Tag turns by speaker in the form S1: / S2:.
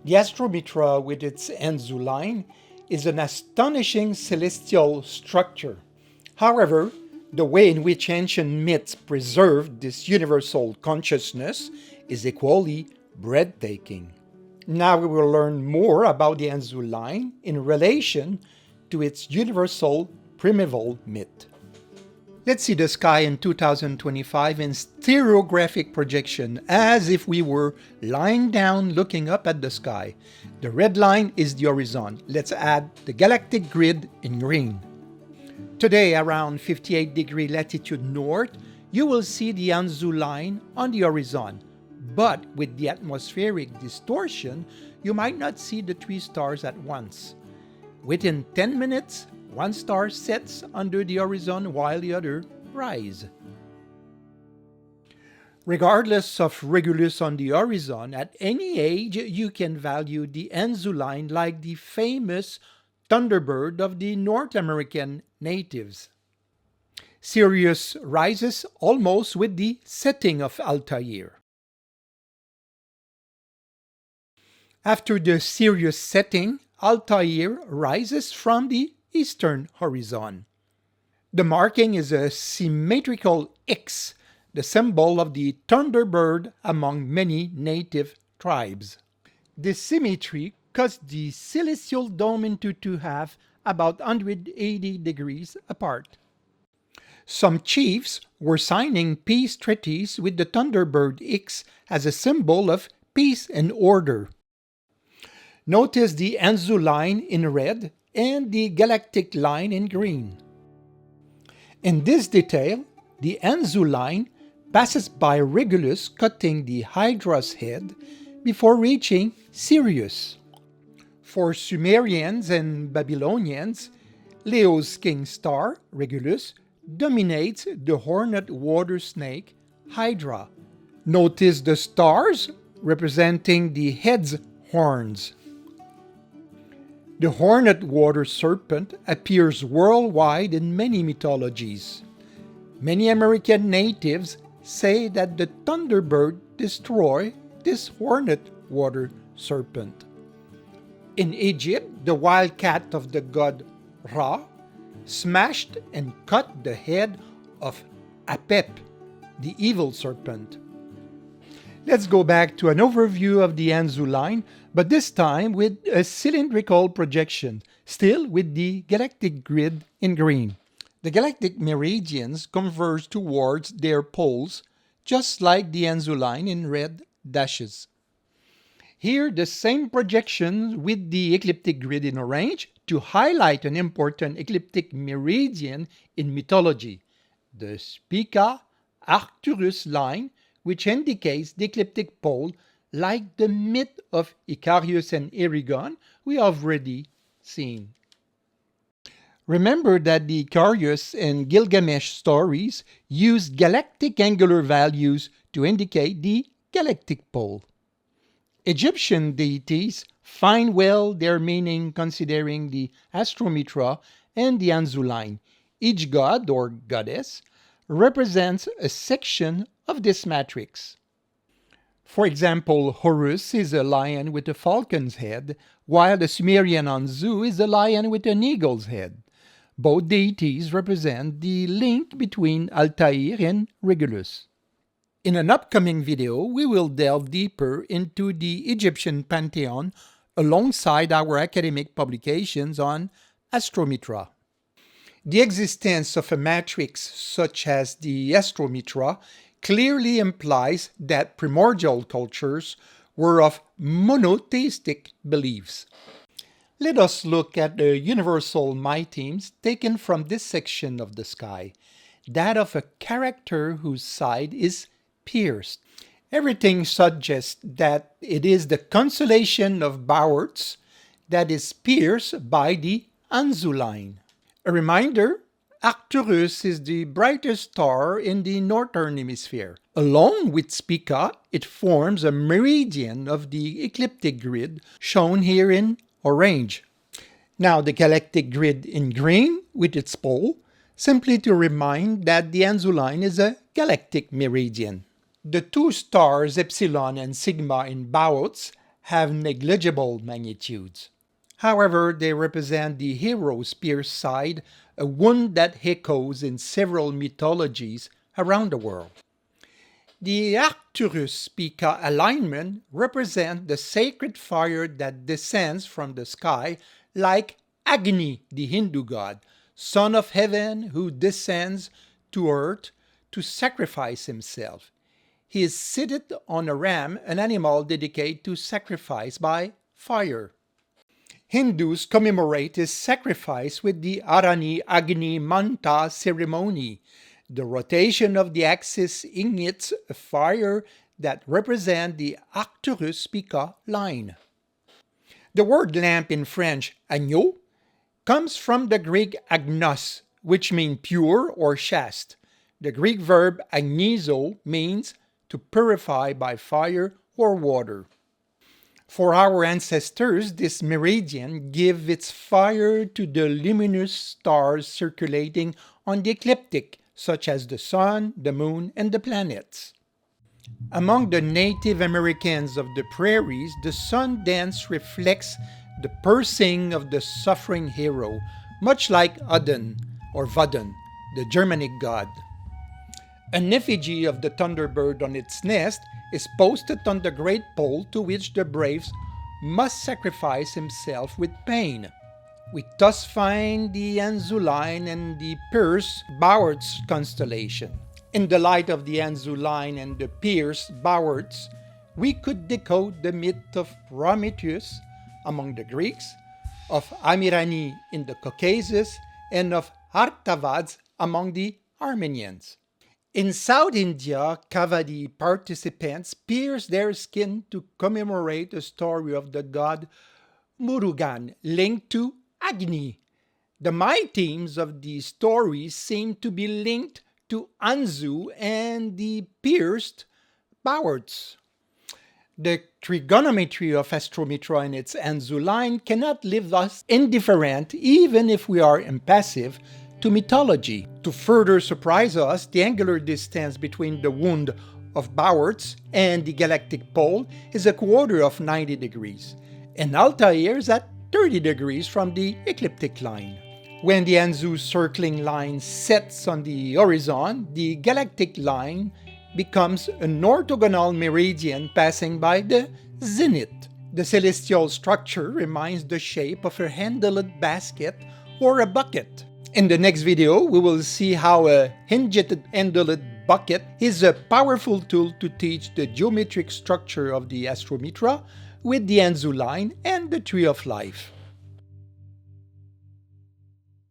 S1: The Astro-Mitra, with its Anzu line, is an astonishing celestial structure. However, the way in which ancient myths preserved this universal consciousness is equally breathtaking. Now we will learn more about the Anzu line in relation to its universal primeval myth. Let's see the sky in 2025 in stereographic projection, as if we were lying down looking up at the sky. The red line is the horizon. Let's add the galactic grid in green. Today, around 58 degree latitude north, you will see the Anzu line on the horizon. But with the atmospheric distortion, you might not see the three stars at once. Within 10 minutes, one star sets under the horizon while the other rises. Regardless of Regulus on the horizon, at any age you can value the Anzu line like the famous thunderbird of the North American natives. Sirius rises almost with the setting of Altair. After the Sirius setting, Altair rises from the eastern horizon. The marking is a symmetrical X, the symbol of the thunderbird among many native tribes. This symmetry cuts the celestial dome into two halves about 180 degrees apart. Some chiefs were signing peace treaties with the thunderbird X as a symbol of peace and order. Notice the Anzu line in red and the galactic line in green. In this detail, the Anzu line passes by Regulus, cutting the Hydra's head before reaching Sirius. For Sumerians and Babylonians, Leo's king star, Regulus, dominates the horned water snake, Hydra. Notice the stars representing the head's horns. The horned water serpent appears worldwide in many mythologies. Many American natives say that the thunderbird destroyed this horned water serpent. In Egypt, the wild cat of the god Ra smashed and cut the head of Apep, the evil serpent. Let's go back to an overview of the Anzu line, but this time with a cylindrical projection, still with the galactic grid in green. The galactic meridians converge towards their poles, just like the Anzu line in red dashes. Here, the same projection with the ecliptic grid in orange to highlight an important ecliptic meridian in mythology, the Spica-Arcturus line, which indicates the ecliptic pole, like the myth of Icarus and Erigon we have already seen. Remember that the Icarus and Gilgamesh stories use galactic angular values to indicate the galactic pole. Egyptian deities find well their meaning considering the Astro-Mitra and the Anzu line. Each god or goddess represents a section of this matrix. For example, Horus is a lion with a falcon's head, while the Sumerian Anzu is a lion with an eagle's head. Both deities represent the link between Altair and Regulus. In an upcoming video, we will delve deeper into the Egyptian pantheon alongside our academic publications on Astro-Mitra. The existence of a matrix such as the Astro-Mitra clearly implies that primordial cultures were of monotheistic beliefs. Let us look at the universal mythemes taken from this section of the sky, that of a character whose side is pierced. Everything suggests that it is the constellation of Baurts that is pierced by the Anzu line. A reminder, Arcturus is the brightest star in the northern hemisphere. Along with Spica, it forms a meridian of the ecliptic grid, shown here in orange. Now the galactic grid in green with its pole, simply to remind that the Anzu line is a galactic meridian. The two stars Epsilon and Sigma in Baurts have negligible magnitudes. However, they represent the hero's pierced side, a wound that echoes in several mythologies around the world. The Arcturus-Spica alignment represents the sacred fire that descends from the sky like Agni, the Hindu god, son of heaven who descends to earth to sacrifice himself. He is seated on a ram, an animal dedicated to sacrifice by fire. Hindus commemorate his sacrifice with the Arani Agni Manta ceremony. The rotation of the axis ignites a fire that represents the Arcturus-Spica line. The word lamp in French, agneau, comes from the Greek agnos, which means pure or chaste. The Greek verb agnizo means to purify by fire or water. For our ancestors, this meridian gave its fire to the luminous stars circulating on the ecliptic, such as the sun, the moon, and the planets. Among the Native Americans of the prairies, the sun dance reflects the piercing of the suffering hero, much like Odin or Vodun, the Germanic god. An effigy of the thunderbird on its nest is posted on the great pole to which the braves must sacrifice himself with pain. We thus find the Anzu line and the pierced Bowards constellation. In the light of the Anzu line and the pierced Bowards, we could decode the myth of Prometheus among the Greeks, of Amirani in the Caucasus, and of Artavads among the Armenians. In South India, Kavadi participants pierce their skin to commemorate the story of the god Murugan linked to Agni. The my themes of these stories seem to be linked to Anzu and the pierced Bowards. The trigonometry of Astro-Mitra and its Anzu line cannot leave us indifferent even if we are impassive to mythology. To further surprise us, the angular distance between the wound of Bowards and the galactic pole is a quarter of 90 degrees, and Altair is at 30 degrees from the ecliptic line. When the Anzu circling line sets on the horizon, the galactic line becomes an orthogonal meridian passing by the zenith. The celestial structure reminds the shape of a handled basket or a bucket. In the next video, we will see how a hinged handled bucket is a powerful tool to teach the geometric structure of the Astro-Mitra with the Anzu line and the Tree of Life.